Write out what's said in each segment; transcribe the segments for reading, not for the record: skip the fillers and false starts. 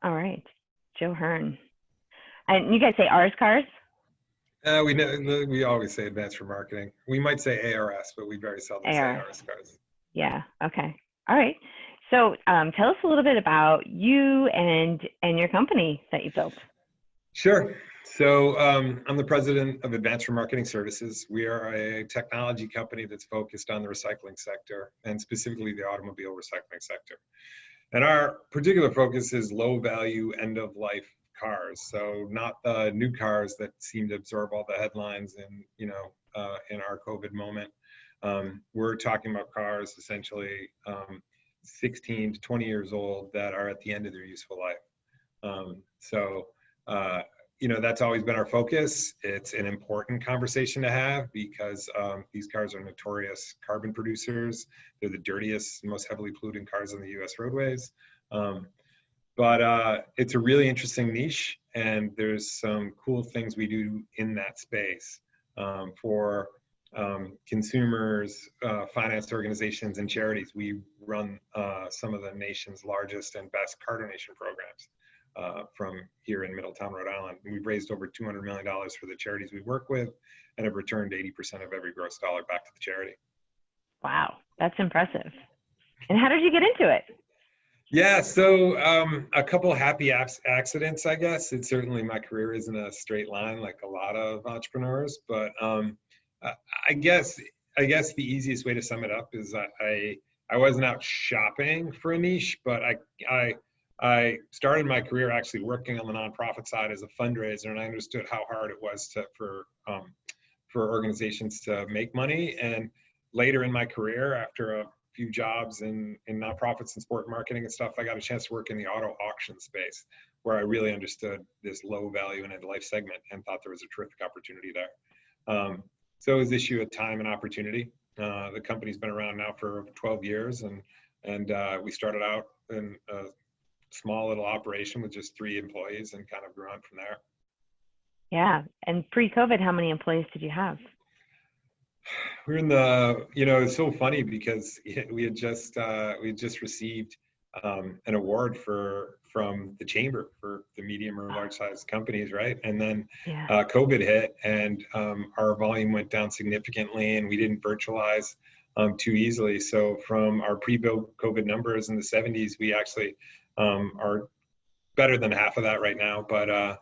All right. Joe Hearn. And you guys say ours cars? We always say advanced remarketing. We might say ARS, but we very seldom say AR. ARS cars. Yeah. Okay. All right. So tell us a little bit about you and your company that you built. Sure. So I'm the president of Advanced Remarketing Services. We are a technology company that's focused on the recycling sector and specifically the automobile recycling sector. And our particular focus is low value end of life cars. So not the new cars that seem to absorb all the headlines in our COVID moment. We're talking about cars essentially 16 to 20 years old that are at the end of their useful life. So that's always been our focus. It's an important conversation to have because these cars are notorious carbon producers. They're the dirtiest, most heavily polluting cars on the US roadways. But it's a really interesting niche, and there's some cool things we do in that space for consumers, finance organizations, and charities. We run some of the nation's largest and best car donation programs. From here in Middletown, Rhode Island. And we've raised over $200 million for the charities we work with and have returned 80% of every gross dollar back to the charity. Wow, that's impressive. And how did you get into it? Yeah, so a couple happy accidents, I guess. It's certainly, my career isn't a straight line like a lot of entrepreneurs, but I guess the easiest way to sum it up is I wasn't out shopping for a niche, but I started my career actually working on the nonprofit side as a fundraiser, and I understood how hard it was for organizations to make money. And later in my career, after a few jobs in nonprofits and sport marketing and stuff, I got a chance to work in the auto auction space, where I really understood this low value and end life segment and thought there was a terrific opportunity there. So it was issue of time and opportunity. The company's been around now for 12 years, and we started out in a small little operation with just 3 employees and kind of grew on from there. Yeah. And pre-COVID, how many employees did you have? We're in the, it's so funny because we had just received an award from the chamber for the medium or large size companies, right? And then COVID hit, and our volume went down significantly, and we didn't virtualize too easily. So from our pre-COVID numbers in the 70s, we actually are better than half of that right now, but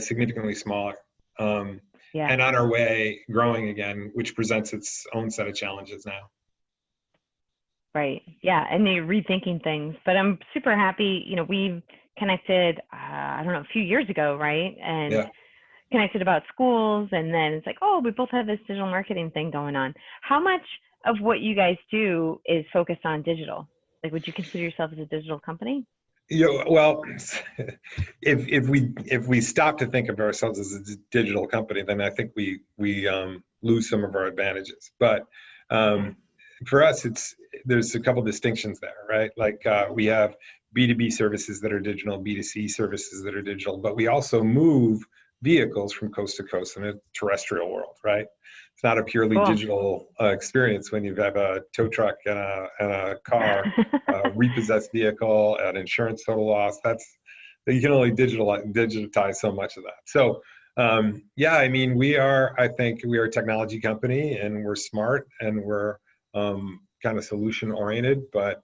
significantly smaller. And on our way growing again, which presents its own set of challenges now. Right. Yeah. And you're rethinking things, but I'm super happy. We've connected, I don't know, a few years ago, right? And connected about schools. And then it's like, oh, we both have this digital marketing thing going on. How much of what you guys do is focused on digital? Like, would you consider yourself as a digital company? Well, if we stop to think of ourselves as a digital company, then I think we lose some of our advantages. But for us, there's a couple distinctions there, right? Like we have B2B services that are digital, B2C services that are digital, but we also move vehicles from coast to coast in a terrestrial world, right? It's not a purely digital experience when you have a tow truck and a car, a repossessed vehicle, an insurance total loss. You can only digitize so much of that. So I think we are a technology company, and we're smart, and we're kind of solution oriented, but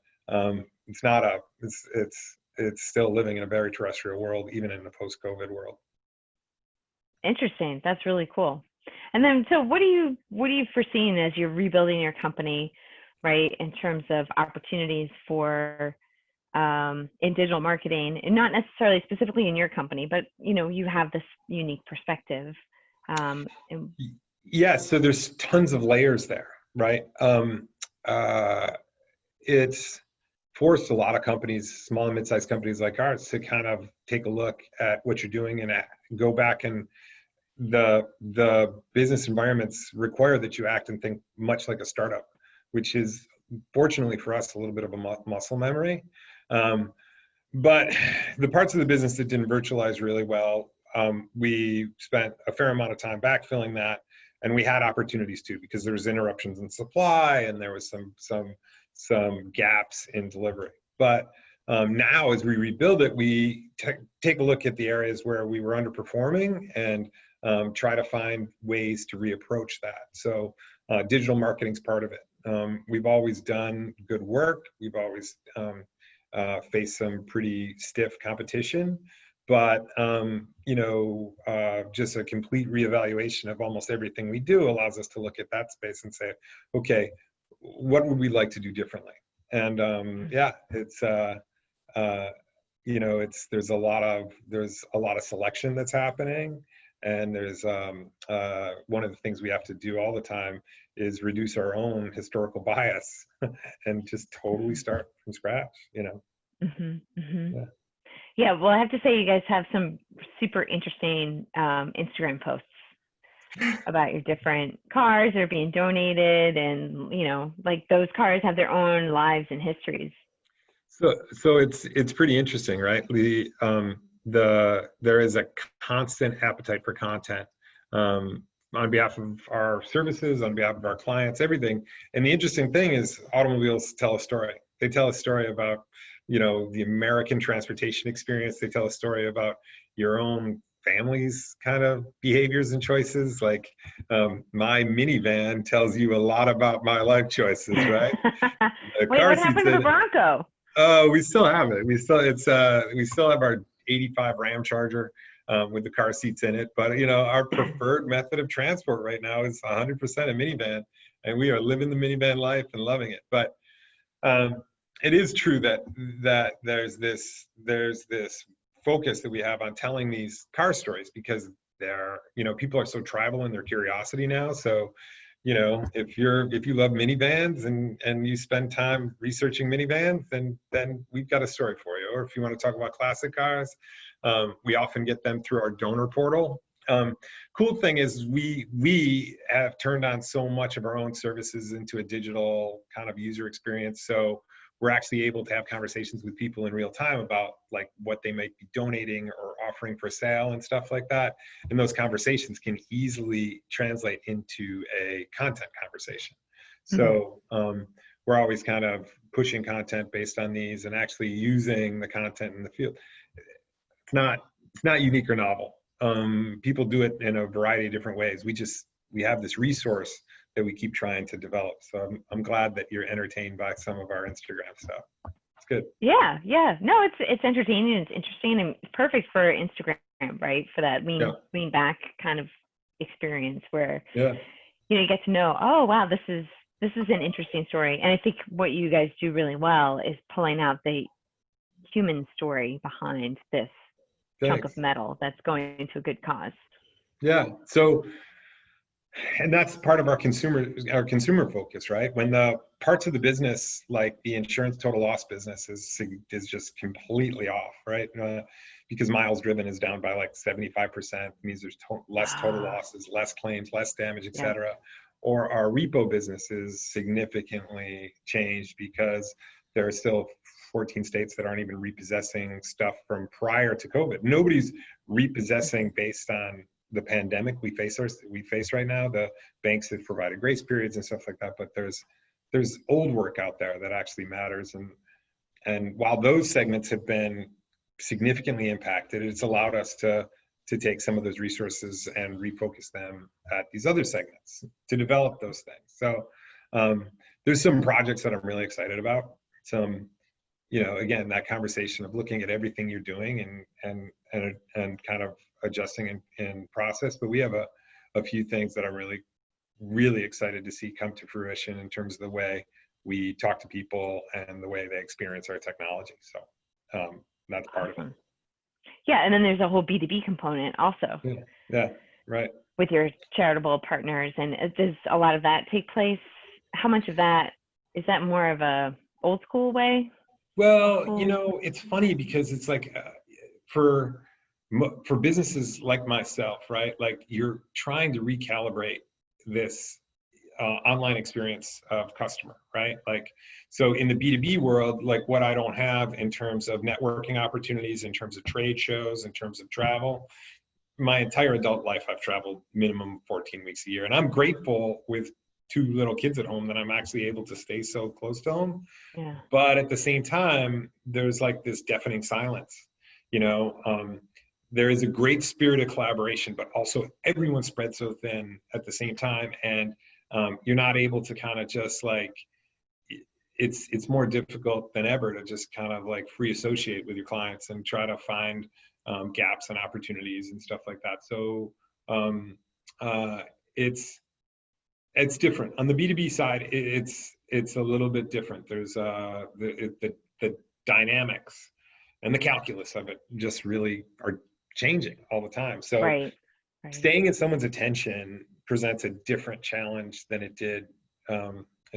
it's still living in a very terrestrial world, even in the post-COVID world. Interesting. That's really cool. And then, so what are you foreseeing as you're rebuilding your company, right, in terms of opportunities for in digital marketing, and not necessarily specifically in your company, but you have this unique perspective. So there's tons of layers there, right? It's forced a lot of companies, small and mid-sized companies like ours, to kind of take a look at what you're doing and go back, and the business environments require that you act and think much like a startup, which is, fortunately for us, a little bit of a muscle memory. But the parts of the business that didn't virtualize really well, we spent a fair amount of time backfilling that, and we had opportunities too, because there was interruptions in supply and there was some gaps in delivery. But Now, as we rebuild it, we take a look at the areas where we were underperforming and try to find ways to reapproach that. So digital marketing is part of it. We've always done good work. We've always faced some pretty stiff competition, but just a complete reevaluation of almost everything we do allows us to look at that space and say, okay, what would we like to do differently? And there's a lot of selection that's happening, and there's one of the things we have to do all the time is reduce our own historical bias and just totally start from scratch. Yeah, well, I have to say you guys have some super interesting Instagram posts about your different cars that are being donated, and like those cars have their own lives and histories. So it's pretty interesting, right? There is a constant appetite for content on behalf of our services, on behalf of our clients, everything. And the interesting thing is automobiles tell a story. They tell a story about, the American transportation experience. They tell a story about your own family's kind of behaviors and choices. Like my minivan tells you a lot about my life choices, right? Wait, what happened to the Bronco? Oh, we still have it. We still have our 85 Ram Charger with the car seats in it. But our preferred method of transport right now is 100% a minivan, and we are living the minivan life and loving it. But it is true that there's this focus that we have on telling these car stories, because people are so tribal in their curiosity now. So if you love minivans and you spend time researching minivans, then we've got a story for you. Or if you want to talk about classic cars, we often get them through our donor portal. Cool thing is we have turned on so much of our own services into a digital kind of user experience. So we're actually able to have conversations with people in real time about like what they might be donating or offering for sale and stuff like that. And those conversations can easily translate into a content conversation. So we're always kind of pushing content based on these and actually using the content in the field. It's not unique or novel. People do it in a variety of different ways. We have this resource that we keep trying to develop. So I'm glad that you're entertained by some of our Instagram stuff. It's good. Yeah. No, it's entertaining. It's interesting and it's perfect for Instagram, right? For that lean back kind of experience where you get to know, oh wow, this is an interesting story. And I think what you guys do really well is pulling out the human story behind this chunk of metal that's going to a good cause. Yeah. So, and that's part of our consumer focus, right? When the parts of the business, like the insurance total loss business, is just completely off, right? Because miles driven is down by like 75%. It means there's less total losses, less claims, less damage, et cetera. Or our repo business is significantly changed because there are still 14 states that aren't even repossessing stuff from prior to COVID. Nobody's repossessing based on the pandemic we face right now. The banks have provided grace periods and stuff like that, but there's old work out there that actually matters. And while those segments have been significantly impacted, it's allowed us to take some of those resources and refocus them at these other segments to develop those things. So there's some projects that I'm really excited about. Some, again, that conversation of looking at everything you're doing and kind of adjusting in process. But we have a few things that I'm really, really excited to see come to fruition in terms of the way we talk to people and the way they experience our technology. So that's part of it. Yeah, and then there's a whole B2B component also. Yeah, right. With your charitable partners, and does a lot of that take place? How much of that is that more of a old school way? Well, it's funny because it's like for businesses like myself, right? Like you're trying to recalibrate this online experience of customer, right? Like, so in the B2B world, like what I don't have in terms of networking opportunities, in terms of trade shows, in terms of travel, my entire adult life, I've traveled minimum 14 weeks a year. And I'm grateful with two little kids at home that I'm actually able to stay so close to home. Yeah. But at the same time, there's like this deafening silence, you know. There is a great spirit of collaboration, but also everyone spread so thin at the same time, and you're not able to kind of just like, it's more difficult than ever to just kind of like free associate with your clients and try to find gaps and opportunities and stuff like that. So um, it's different on the B2B side. It's a little bit different. There's the dynamics and the calculus of it just really are changing all the time. So Right. staying in someone's attention presents a different challenge than it did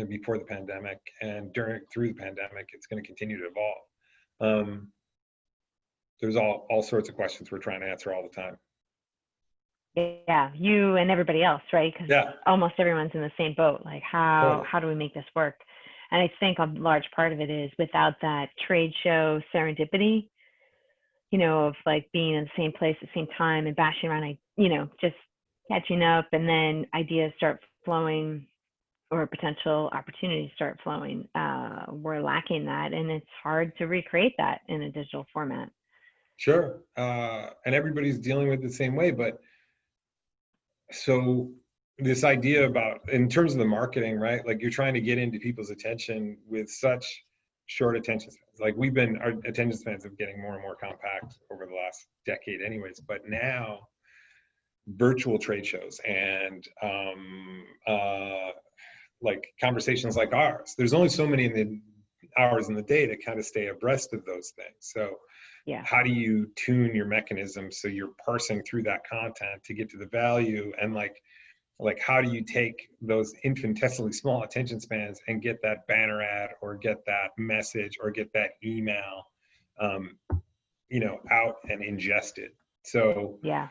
before the pandemic, and through the pandemic, it's going to continue to evolve. There's all sorts of questions we're trying to answer all the time. Yeah, you and everybody else, right? Because Yeah, almost everyone's in the same boat. Like, totally. how do we make this work? And I think a large part of it is without that trade show serendipity, you know, of like being in the same place at the same time and bashing around, you know, just catching up, and then ideas start flowing or potential opportunities start flowing. We're lacking that, and it's hard to recreate that in a digital format. Sure. And everybody's dealing with it the same way, but so this idea about, in terms of the marketing, right? Like, you're trying to get into people's attention with such short attention spans. Like, our attention spans are getting more and more compact over the last decade anyways, but now virtual trade shows and like conversations like ours, there's only so many in the hours in the day to kind of stay abreast of those things. So Yeah. how do you tune your mechanism so you're parsing through that content to get to the value, and like how do you take those infinitesimally small attention spans and get that banner ad or get that message or get that email you know, out and ingested. So Yeah.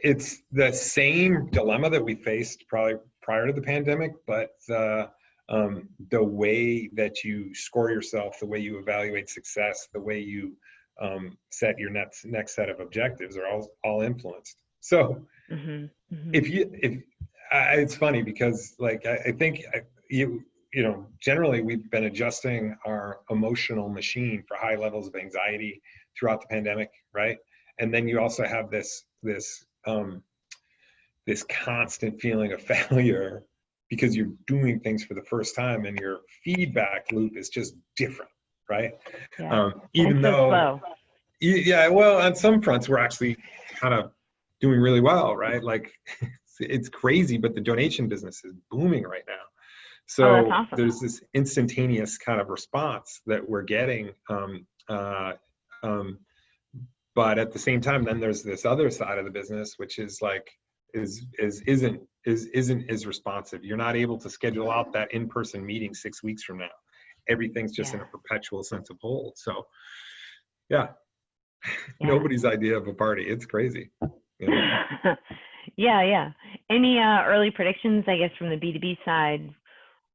It's the same dilemma that we faced probably prior to the pandemic, but the way that you score yourself, the way you evaluate success, the way you set your next set of objectives are all influenced. So if it's funny because like I think you know, generally we've been adjusting our emotional machine for high levels of anxiety throughout the pandemic, right? And then you also have this constant feeling of failure because you're doing things for the first time and your feedback loop is just different, right? Yeah. Even And so though, slow. yeah, well, on some fronts we're actually kind of doing really well, right? Like it's crazy, but the donation business is booming right now. Oh, that's So awesome. there's this instantaneous kind of response that we're getting. But at the same time, then there's this other side of the business, which is like isn't as responsive. You're not able to schedule out that in-person meeting 6 weeks from now. Everything's just in a perpetual sense of hold. So yeah. Nobody's idea of a party. It's crazy. You know? Yeah. Any early predictions, I guess, from the B2B side?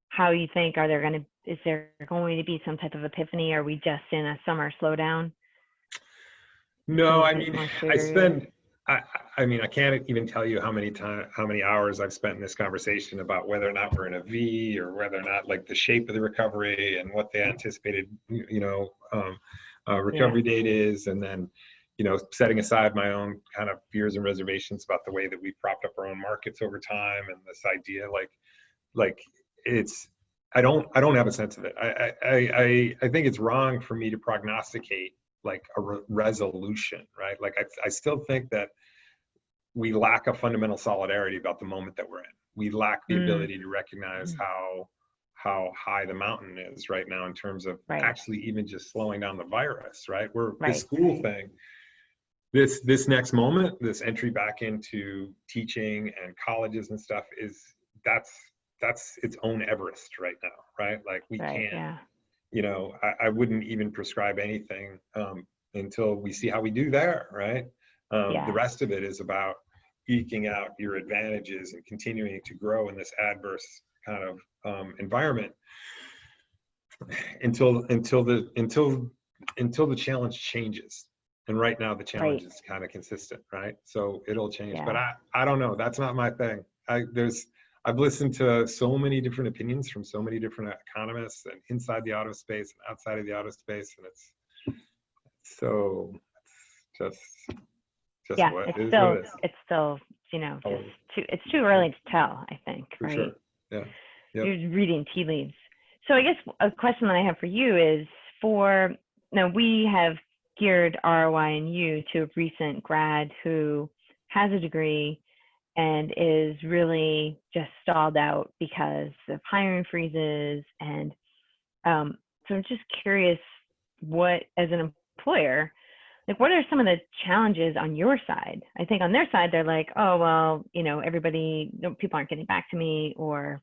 How you think, is there going to be some type of epiphany? Are we just in a summer slowdown? No, I mean, I mean, I can't even tell you how many hours I've spent in this conversation about whether or not we're in a V or whether or not like the shape of the recovery and what the anticipated, you know, recovery date is. And then, you know, setting aside my own kind of fears and reservations about the way that we've propped up our own markets over time. And this idea, like it's, I don't have a sense of it. I think it's wrong for me to prognosticate like a resolution, right? Like I still think that we lack a fundamental solidarity about the moment that we're in. We lack the ability to recognize how high the mountain is right now in terms of actually even just slowing down the virus, right? This school thing, this next moment, this entry back into teaching and colleges and stuff that's its own Everest right now, right? Like we can't, you know, I wouldn't even prescribe anything until we see how we do there, right? The rest of it is about eking out your advantages and continuing to grow in this adverse kind of environment until the challenge changes. And right now the challenge is kind of consistent, right? So it'll change, but I don't know. That's not my thing. I've listened to so many different opinions from so many different economists, and inside the auto space and outside of the auto space, and it's so just Yeah, what it's it is what still, it is. it's still, Oh, it's too early to tell, I think, for right? sure. Yeah. Yep. You're reading tea leaves. So I guess a question that I have for you is for, now we have geared ROI and you to a recent grad who has a degree and is really just stalled out because of hiring freezes. And so I'm just curious, what, as an employer, like what are some of the challenges on your side? I think on their side, they're like, oh, well, everybody, people aren't getting back to me, or,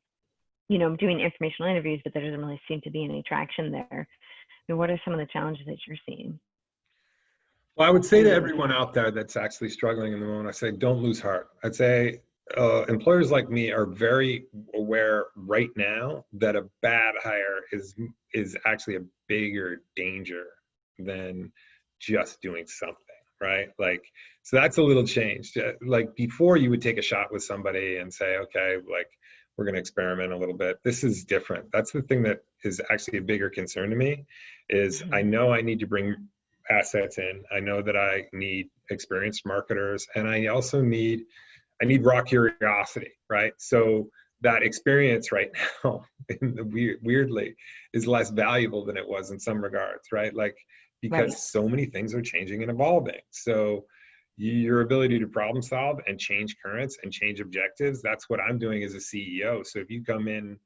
I'm doing informational interviews, but there doesn't really seem to be any traction there. What are some of the challenges that you're seeing? Well, I would say to everyone out there that's actually struggling in the moment, I say, don't lose heart. I'd say employers like me are very aware right now that a bad hire is actually a bigger danger than just doing something, right? Like, so that's a little changed. Like before, you would take a shot with somebody and say, okay, like we're going to experiment a little bit. This is different. That's the thing that is actually a bigger concern to me. Is I know I need to bring assets in. I know that I need experienced marketers, and I also need raw curiosity, right? So that experience right now, weirdly, is less valuable than it was in some regards, right? Like because so many things are changing and evolving. So your ability to problem solve and change currents and change objectives, that's what I'm doing as a CEO. So if you come in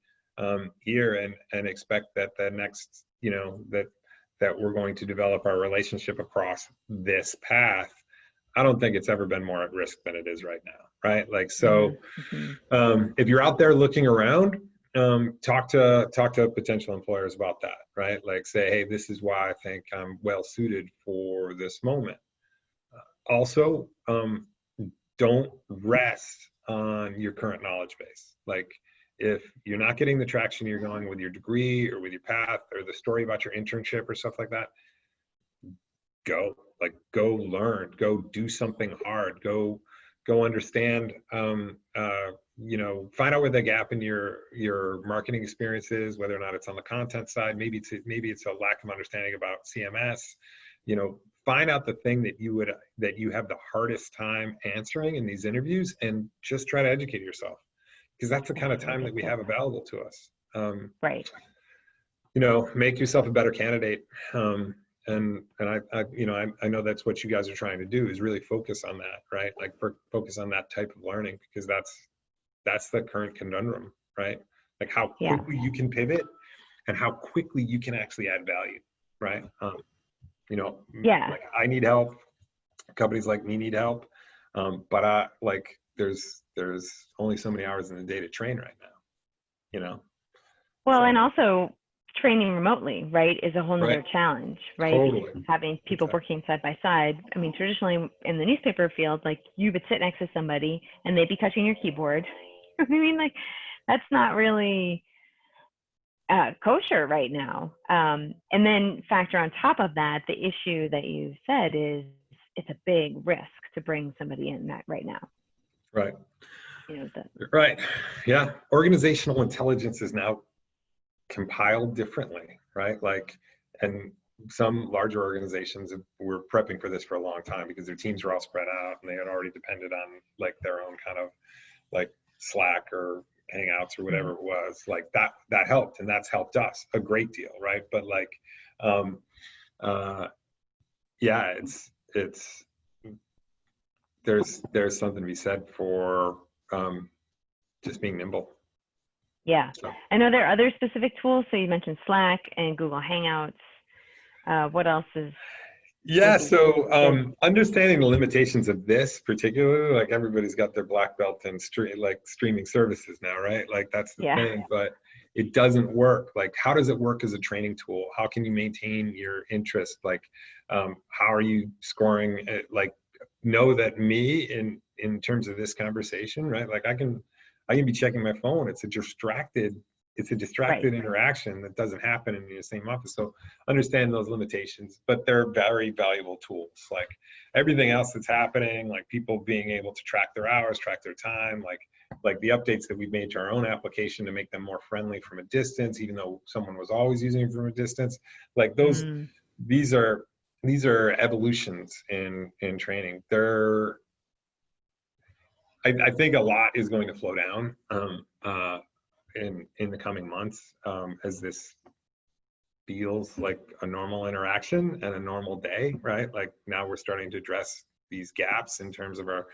here and expect that the next, that we're going to develop our relationship across this path, I don't think it's ever been more at risk than it is right now, right? Like, so if you're out there looking around, talk to potential employers about that, right? Like say, hey, this is why I think I'm well suited for this moment. Also, don't rest on your current knowledge base. Like if you're not getting the traction you're going with your degree or with your path or the story about your internship or stuff like that, go learn, go do something hard, go understand, find out where the gap in your marketing experience is, whether or not it's on the content side, maybe it's a lack of understanding about CMS, find out the thing that you have the hardest time answering in these interviews and just try to educate yourself, because that's the kind of time that we have available to us. Right. Make yourself a better candidate. And I know that's what you guys are trying to do, is really focus on that, right? Like focus on that type of learning, because that's the current conundrum, right? Like how quickly you can pivot and how quickly you can actually add value, right? Like I need help, companies like me need help, but there's only so many hours in the day to train right now, Well, so. and also training remotely, right, is a whole nother challenge, right? Totally. Having people working side by side. I mean, traditionally in the newspaper field, like you would sit next to somebody and they'd be touching your keyboard. I mean, like that's not really kosher right now. And then factor on top of that, the issue that you said is it's a big risk to bring somebody in that right now. Right. Right. Yeah. Organizational intelligence is now compiled differently, right? Like, and some larger organizations were prepping for this for a long time because their teams were all spread out and they had already depended on like their own kind of like Slack or Hangouts or whatever it was. Like that helped, and that's helped us a great deal, right? But like, yeah, it's there's something to be said for just being nimble. Yeah. So. I know there are other specific tools. So you mentioned Slack and Google Hangouts. What else is? Yeah, so understanding the limitations of this particularly, like everybody's got their black belt in streaming services now, right? Like that's the thing, but it doesn't work. Like, how does it work as a training tool? How can you maintain your interest? Like, how are you scoring? Like, know that me in terms of this conversation, right? Like I can be checking my phone. It's a distracted it's a distracted interaction that doesn't happen in the same office. So understand those limitations, but they're very valuable tools. Like everything else that's happening, like people being able to track their hours, track their time, like the updates that we've made to our own application to make them more friendly from a distance, even though someone was always using it from a distance. Like those, these are evolutions in training. I think a lot is going to flow down in the coming months as this feels like a normal interaction and a normal day, right? Like now we're starting to address these gaps in terms of our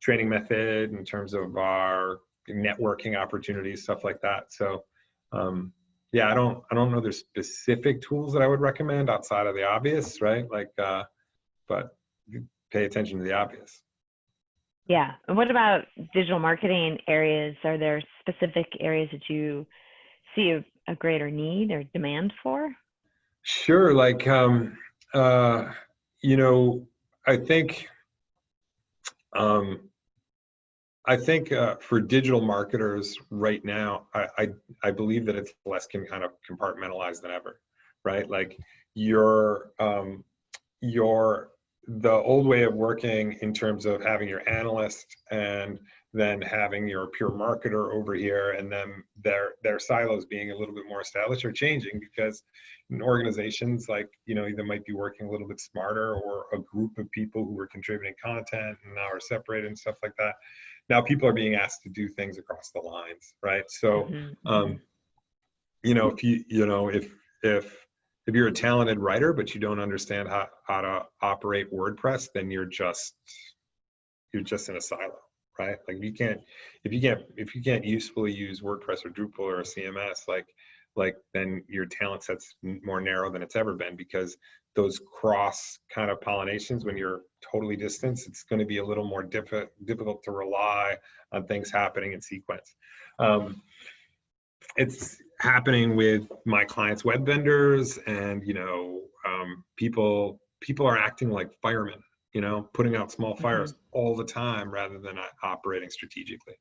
training method, in terms of our networking opportunities, stuff like that. So yeah, I don't know there's specific tools that I would recommend outside of the obvious, right? Like, but pay attention to the obvious. Yeah. And what about digital marketing areas? Are there specific areas that you see a greater need or demand for? Sure. Like, you know, I think, for digital marketers right now, I believe that it's less kind of compartmentalized than ever, right? Like your the old way of working in terms of having your analyst and then having your pure marketer over here, and then their silos being a little bit more established are changing because in organizations, like, you know, either might be working a little bit smarter, or a group of people who were contributing content and now are separated and stuff like that. Now people are being asked to do things across the lines, right? So you know, if you're a talented writer but you don't understand how to operate WordPress, then you're just in a silo, right? Like if you can't usefully use WordPress or Drupal or a CMS, like then your talent set's more narrow than it's ever been, because those cross kind of pollinations, when you're totally distanced, it's going to be a little more difficult to rely on things happening in sequence. It's happening with my clients' web vendors, and you know, people are acting like firemen, you know, putting out small fires all the time rather than operating strategically.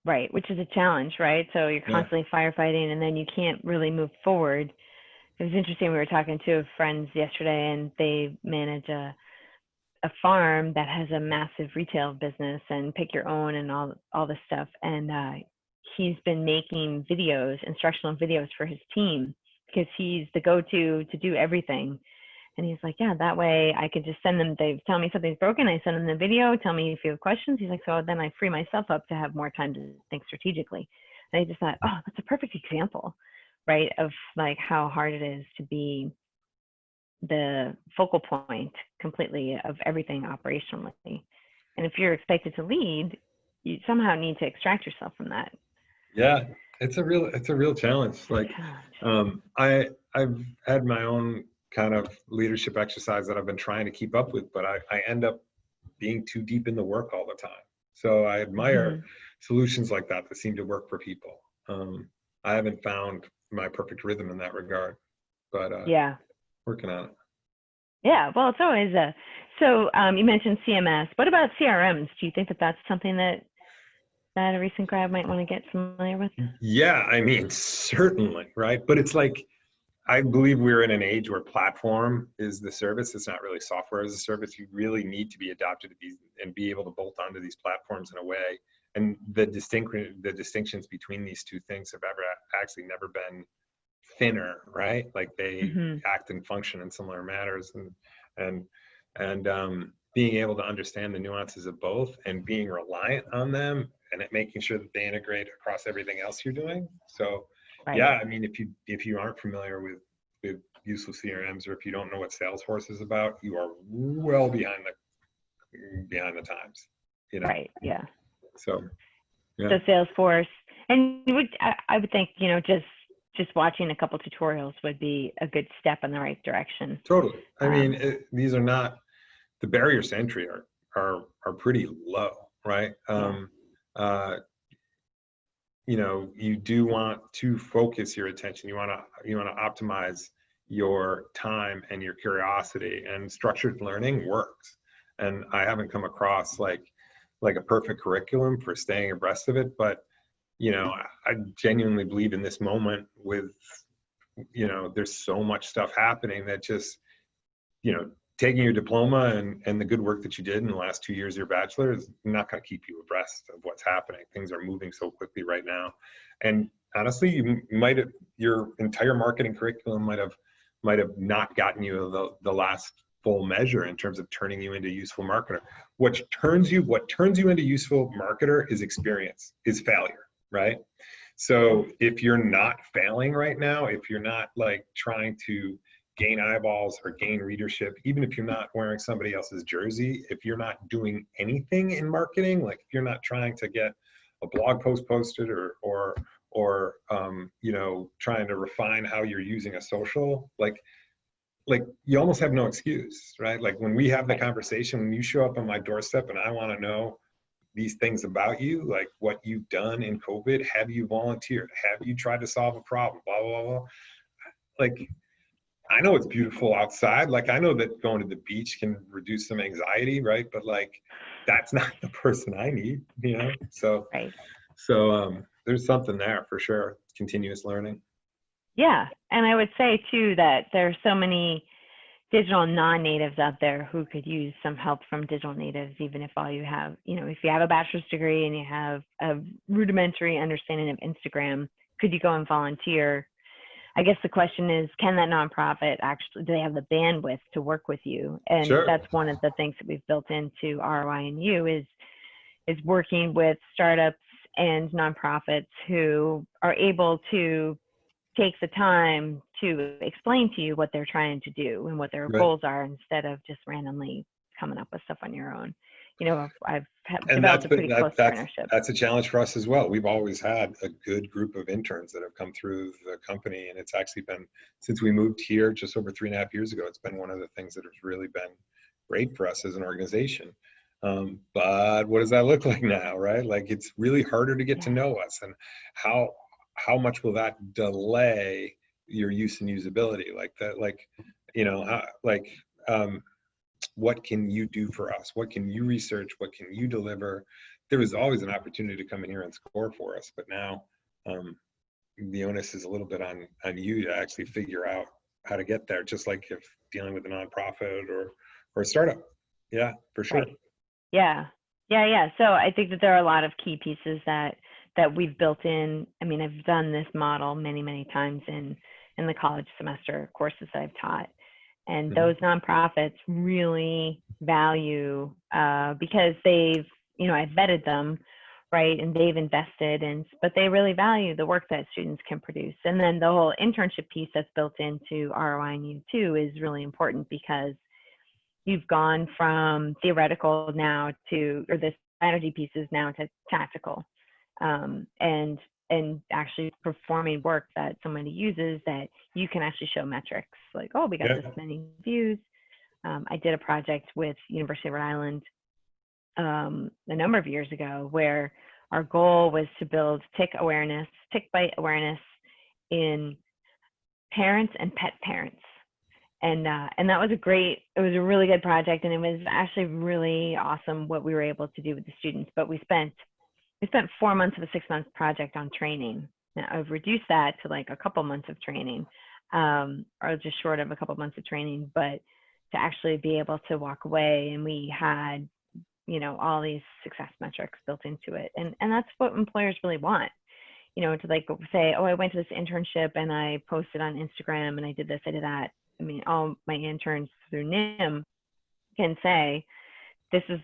Right, which is a challenge, right? So you're constantly firefighting, and then you can't really move forward. It was interesting. We were talking to friends yesterday, and they manage a farm that has a massive retail business and pick your own and all this stuff. And he's been making videos, instructional videos for his team, because he's the go-to to do everything. And he's like, yeah, that way I could just send them, they tell me something's broken, I send them the video, tell me if you have questions. He's like, so then I free myself up to have more time to think strategically. And I just thought, oh, that's a perfect example, right, of like how hard it is to be the focal point completely of everything operationally. And if you're expected to lead, you somehow need to extract yourself from that. Yeah, it's a real challenge. Like, I've had my own kind of leadership exercise that I've been trying to keep up with, but I end up being too deep in the work all the time. So I admire solutions like that seem to work for people. I haven't found my perfect rhythm in that regard, but working on it. Yeah, well, it's always so you mentioned CMS. What about CRMs? Do you think that that's something that a recent grad might want to get familiar with? Yeah, I mean, certainly, right? But it's like, I believe we're in an age where platform is the service. It's not really software as a service. You really need to be adopted to these and be able to bolt onto these platforms in a way. And the distinctions between these two things have actually never been thinner, right? Like they act and function in similar manners, and being able to understand the nuances of both and being reliant on them and making sure that they integrate across everything else you're doing. So yeah, I mean, if you aren't familiar with useful CRMs, or if you don't know what Salesforce is about, you are well behind the times, you know? Right. Yeah. So yeah. So Salesforce, and I would think, you know, just watching a couple tutorials would be a good step in the right direction. Totally. I mean, these are not, the barriers to entry are pretty low, right? You know, you do want to focus your attention. You want to optimize your time and your curiosity, and structured learning works. And I haven't come across like a perfect curriculum for staying abreast of it, but I genuinely believe in this moment with, there's so much stuff happening that just, taking your diploma and the good work that you did in the last 2 years of your bachelor is not going to keep you abreast of what's happening. Things are moving so quickly right now. And honestly, your entire marketing curriculum might have not gotten you the last full measure in terms of turning you into a useful marketer. What turns you into useful marketer is experience, is failure, right? So if you're not failing right now, if you're not like trying to gain eyeballs or gain readership, even if you're not wearing somebody else's jersey, if you're not doing anything in marketing, like if you're not trying to get a blog post posted or trying to refine how you're using a social, like you almost have no excuse, right? Like when we have the conversation, when you show up on my doorstep and I want to know these things about you, like what you've done in COVID, have you volunteered? Have you tried to solve a problem? Blah, blah, blah. Like, I know it's beautiful outside. Like, I know that going to the beach can reduce some anxiety, right? But like, that's not the person I need, So, Right. there's something there for sure. Continuous learning. Yeah. And I would say too that there's so many digital non-natives out there who could use some help from digital natives, even if all you have, if you have a bachelor's degree and you have a rudimentary understanding of Instagram, could you go and volunteer? I guess the question is, can that nonprofit actually, do they have the bandwidth to work with you? And Sure. that's one of the things that we've built into ROI and U is working with startups and nonprofits who are able to take the time to explain to you what they're trying to do and what their Right. goals are instead of just randomly coming up with stuff on your own. I've And developed a pretty close partnership. That's a challenge for us as well. We've always had a good group of interns that have come through the company, and it's actually been, since we moved here just over 3.5 years ago, it's been one of the things that has really been great for us as an organization. But what does that look like now, right? Like it's really harder to get to know us, and how much will that delay your use and usability? Like that, what can you do for us? What can you research? What can you deliver? There was always an opportunity to come in here and score for us, but now the onus is a little bit on you to actually figure out how to get there, just like if dealing with a nonprofit or a startup. Yeah, for sure. Right. Yeah. So I think that there are a lot of key pieces that we've built in. I mean, I've done this model many, many times in the college semester courses that I've taught. And those nonprofits really value because they've, I've vetted them, right? And they've invested but they really value the work that students can produce. And then the whole internship piece that's built into ROI and U too is really important because you've gone from theoretical now or the strategy pieces now to tactical, and actually performing work that somebody uses that you can actually show metrics like, oh, we got this many views. I did a project with University of Rhode Island a number of years ago where our goal was to build tick bite awareness in parents and pet parents. And that was it was a really good project, and it was actually really awesome what we were able to do with the students. But we spent 4 months of a 6-month project on training. Now I've reduced that to like a couple months of training, or just short of a couple months of training, but to actually be able to walk away and we had, all these success metrics built into it. And that's what employers really want, to like say, oh, I went to this internship and I posted on Instagram and I did this, I did that. I mean, all my interns through NIM can say, this is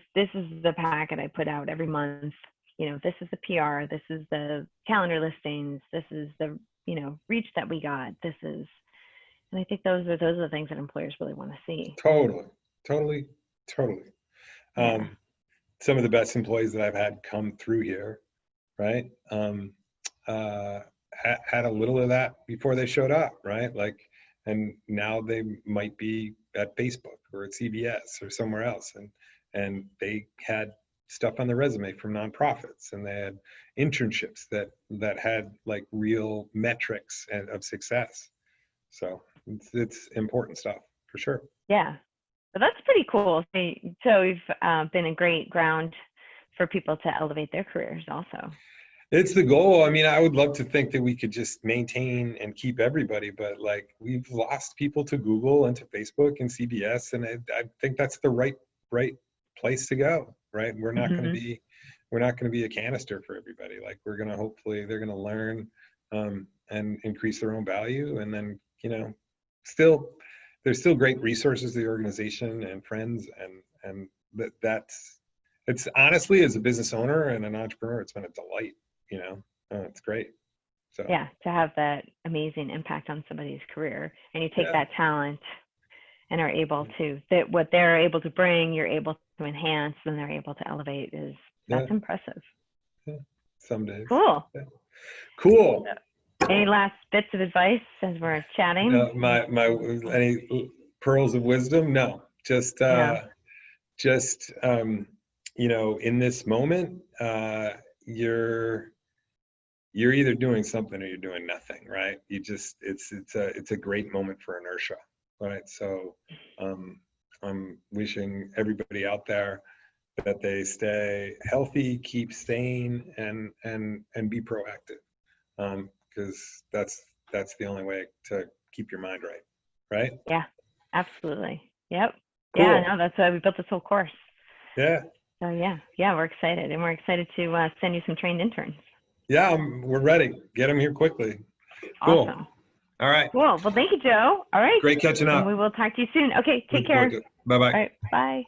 the packet I put out every month. This is the PR, this is the calendar listings, this is the, reach that we got. And I think those are the things that employers really want to see. Totally. Yeah. Some of the best employees that I've had come through here, right? Had a little of that before they showed up, right? Like, and now they might be at Facebook or at CBS or somewhere else, and they had stuff on their resume from nonprofits, and they had internships that had like real metrics of success. So it's important stuff for sure. Yeah, but that's pretty cool. So we've been a great ground for people to elevate their careers also. It's the goal. I mean, I would love to think that we could just maintain and keep everybody, but like we've lost people to Google and to Facebook and CBS, and I think that's the right place to go. Right? We're not going to be a canister for everybody. Like we're going to hopefully they're going to learn and increase their own value, and then still there's still great resources to the organization and friends, and that's it's honestly as a business owner and an entrepreneur, it's been a delight. It's great. So yeah, to have that amazing impact on somebody's career, and you take yeah, that talent and are able to, that what they're able to bring, you're able to enhance, and they're able to elevate, yeah, that's impressive. yeah. Some days. Cool. Yeah. Cool. Any last bits of advice as we're chatting? No, my any pearls of wisdom? No, just No. in this moment, you're either doing something or you're doing nothing, right? It's a great moment for inertia, right? So I'm wishing everybody out there that they stay healthy, keep sane, and be proactive, because that's the only way to keep your mind right? Yeah, absolutely. Yep. Yeah, Cool. no, that's why we built this whole course. Yeah. So yeah, we're excited, and we're excited to send you some trained interns. Yeah, we're ready. Get them here quickly. Cool. Awesome. All right. Cool. Well, thank you, Joe. All right. Great catching And we up. will talk to you soon. Okay, take Looking forward care. to it. Bye-bye. All right. Bye.